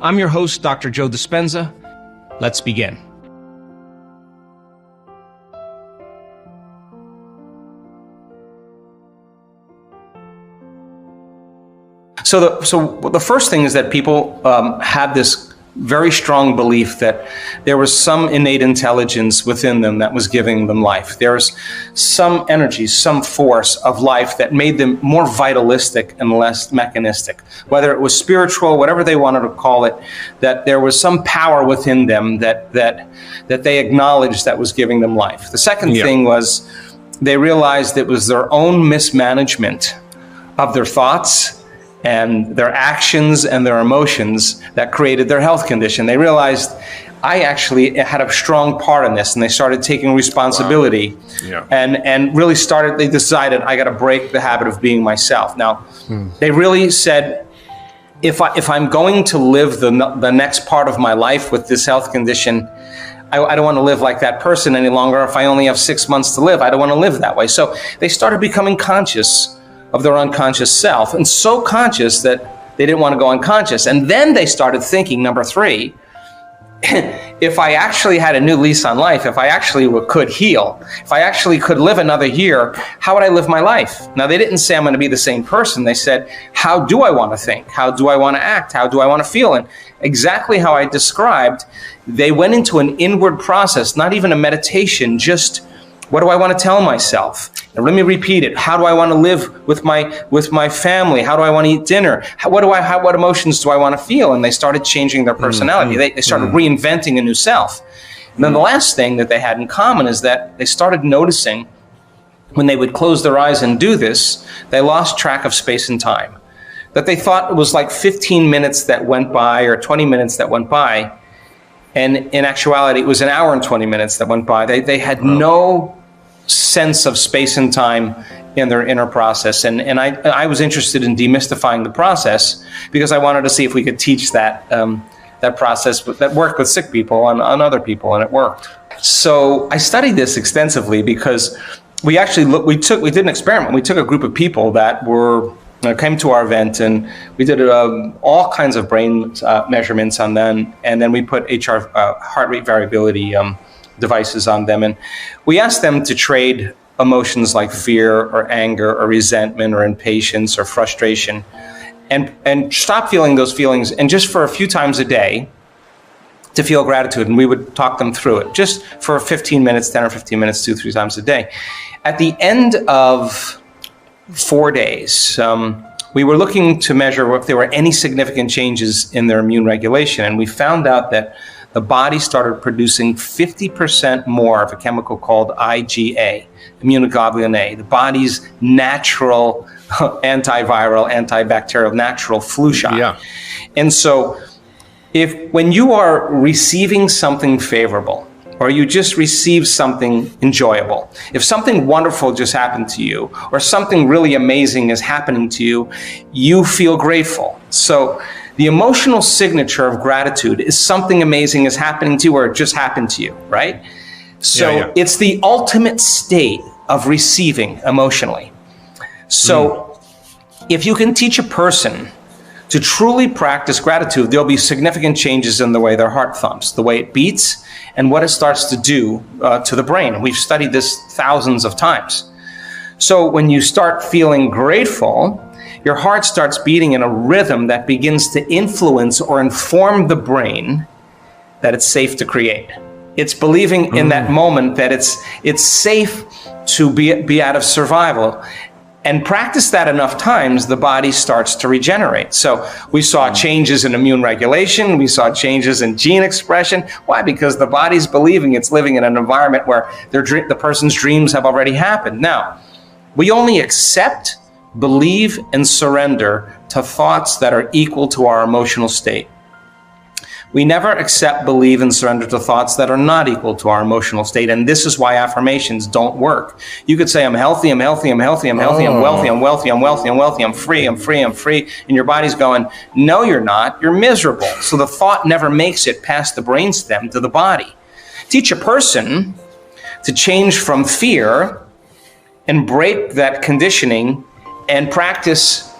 I'm your host, Dr. Joe Dispenza. Let's begin. So the first thing is that people had this very strong belief that there was some innate intelligence within them that was giving them life. There was some energy, some force of life that made them more vitalistic and less mechanistic. Whether it was spiritual, whatever they wanted to call it, that there was some power within them that they acknowledged that was giving them life. The second thing was they realized it was their own mismanagement of their thoughts and their actions and their emotions that created their health condition. They realized, I actually had a strong part in this, and they started taking responsibility. Wow. And really they decided, I got to break the habit of being myself. Now, they really said, if I'm going to live the next part of my life with this health condition, I don't want to live like that person any longer. If I only have 6 months to live, I don't want to live that way. So they started becoming conscious of their unconscious self, and so conscious that they didn't want to go unconscious. And then they started thinking, number 3, if I actually had a new lease on life, if I actually could heal, if I actually could live another year, how would I live my life? Now, they didn't say I'm going to be the same person. They said, how do I want to think? How do I want to act? How do I want to feel? And exactly how I described, they went into an inward process, not even a meditation, just what do I want to tell myself? And let me repeat it. How do I want to live with my family? How do I want to eat dinner? What emotions do I want to feel? And they started changing their personality. They started reinventing a new self. And then the last thing that they had in common is that they started noticing when they would close their eyes and do this, they lost track of space and time. That they thought it was like 15 minutes that went by or 20 minutes that went by. And in actuality, it was an hour and 20 minutes that went by. They had no sense of space and time in their inner process. And I was interested in demystifying the process because I wanted to see if we could teach that process that worked with sick people on other people, and it worked. So I studied this extensively because we did an experiment. We took a group of people that came to our event, and we did all kinds of brain measurements on them, and then we put heart rate variability devices on them, and we asked them to trade emotions like fear or anger or resentment or impatience or frustration, and stop feeling those feelings, and just for a few times a day to feel gratitude. And we would talk them through it just for 15 minutes, 10 or 15 minutes, 2-3 times a day. At the end of 4 days, we were looking to measure if there were any significant changes in their immune regulation, and we found out that the body started producing 50% more of a chemical called IgA, immunoglobulin A, the body's natural antiviral, antibacterial, natural flu shot. Yeah. And so when you are receiving something favorable, or you just receive something enjoyable, if something wonderful just happened to you, or something really amazing is happening to you, you feel grateful. So the emotional signature of gratitude is something amazing is happening to you, or it just happened to you, right? So It's the ultimate state of receiving emotionally. So if you can teach a person to truly practice gratitude, there'll be significant changes in the way their heart thumps, the way it beats, and what it starts to do to the brain. We've studied this thousands of times. So when you start feeling grateful, your heart starts beating in a rhythm that begins to influence or inform the brain that it's safe to create. It's believing in that moment that it's safe to be out of survival. And practice that enough times, the body starts to regenerate. So we saw changes in immune regulation. We saw changes in gene expression. Why? Because the body's believing it's living in an environment where the person's dreams have already happened. Now, we only accept, believe, and surrender to thoughts that are equal to our emotional state. We never accept, believe, and surrender to thoughts that are not equal to our emotional state. And this is why affirmations don't work. You could say, I'm healthy, I'm healthy, I'm healthy, I'm healthy, I'm wealthy, I'm wealthy, I'm wealthy, I'm wealthy, I'm free, I'm free, I'm free. And your body's going, no, you're not, you're miserable. So the thought never makes it past the brainstem to the body. Teach a person to change from fear and break that conditioning and practice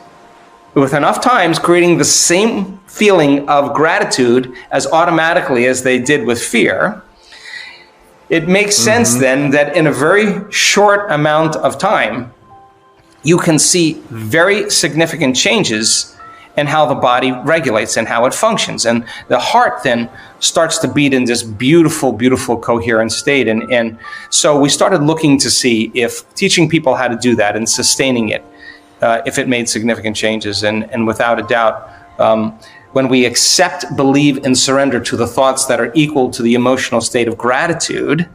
with enough times creating the same feeling of gratitude as automatically as they did with fear, it makes sense then that in a very short amount of time, you can see very significant changes in how the body regulates and how it functions. And the heart then starts to beat in this beautiful, beautiful coherent state. And so we started looking to see if teaching people how to do that and sustaining it, if it made significant changes. And without a doubt, when we accept, believe, and surrender to the thoughts that are equal to the emotional state of gratitude,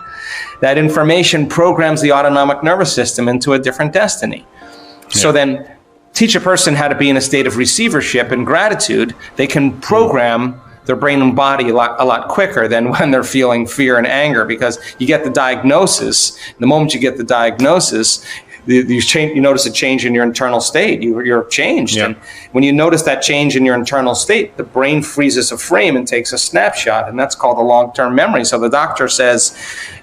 that information programs the autonomic nervous system into a different destiny. Yeah. So then teach a person how to be in a state of receivership and gratitude. They can program their brain and body a lot quicker than when they're feeling fear and anger, because you get the diagnosis. The moment you get the diagnosis, you notice a change in your internal state. You're changed. Yeah. And when you notice that change in your internal state, the brain freezes a frame and takes a snapshot, and that's called a long-term memory. So the doctor says,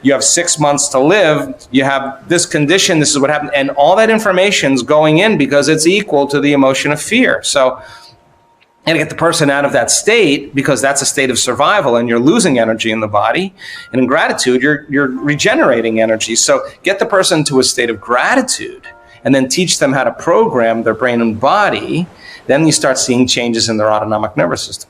you have 6 months to live, you have this condition, this is what happened, and all that information's going in because it's equal to the emotion of fear. So, and to get the person out of that state, because that's a state of survival and you're losing energy in the body. And in gratitude, you're regenerating energy. So get the person to a state of gratitude and then teach them how to program their brain and body. Then you start seeing changes in their autonomic nervous system.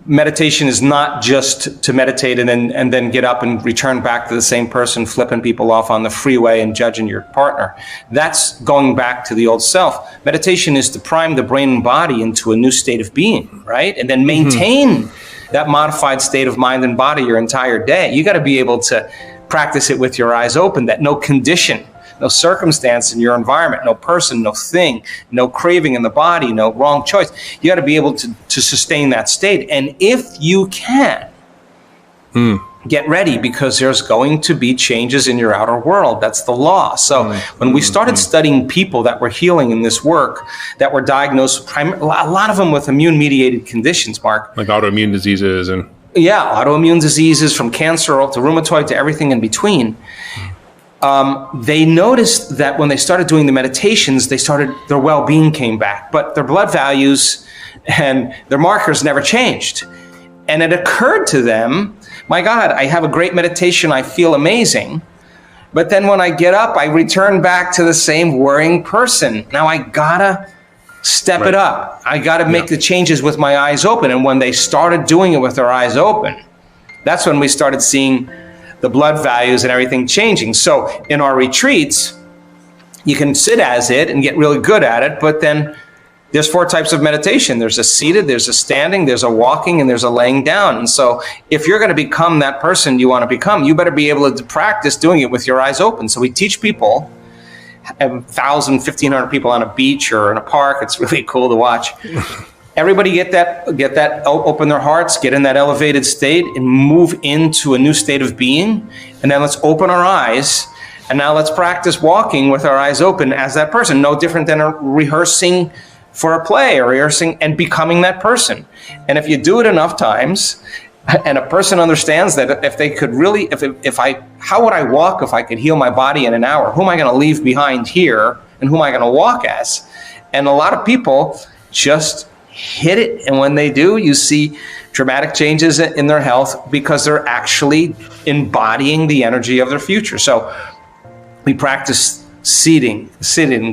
Meditation is not just to meditate and then get up and return back to the same person, flipping people off on the freeway and judging your partner. That's going back to the old self. Meditation is to prime the brain and body into a new state of being, right? And then maintain that modified state of mind and body your entire day. You got to be able to practice it with your eyes open, that no condition, no circumstance in your environment, no person, no thing, no craving in the body, no wrong choice. You got to be able to sustain that state. And if you can, get ready, because there's going to be changes in your outer world. That's the law. So when we started studying people that were healing in this work, that were diagnosed, a lot of them with immune-mediated conditions, Mark. Like autoimmune diseases and... Yeah, autoimmune diseases, from cancer to rheumatoid to everything in between. They noticed that when they started doing the meditations, their well-being came back, but their blood values and their markers never changed. And it occurred to them, my God, I have a great meditation, I feel amazing, but then when I get up, I return back to the same worrying person. Now I gotta step it up. I gotta make the changes with my eyes open. And when they started doing it with their eyes open, that's when we started seeing the blood values and everything changing. So in our retreats, you can sit as it and get really good at it, but then there's 4 types of meditation. There's a seated, there's a standing, there's a walking, and there's a laying down. And so if you're going to become that person you want to become, you better be able to practice doing it with your eyes open. So we teach people, 1,000, 1,500 people on a beach or in a park. It's really cool to watch. Everybody get that, open their hearts, get in that elevated state and move into a new state of being. And then let's open our eyes. And now let's practice walking with our eyes open as that person. No different than rehearsing for a play, or rehearsing and becoming that person. And if you do it enough times, and a person understands that if they could really, how would I walk if I could heal my body in an hour? Who am I going to leave behind here? And who am I going to walk as? And a lot of people just hit it. And when they do, you see dramatic changes in their health, because they're actually embodying the energy of their future. So we practice sitting,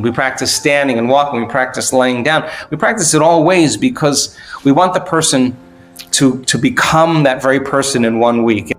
we practice standing and walking, we practice laying down. We practice it all ways because we want the person to become that very person in 1 week.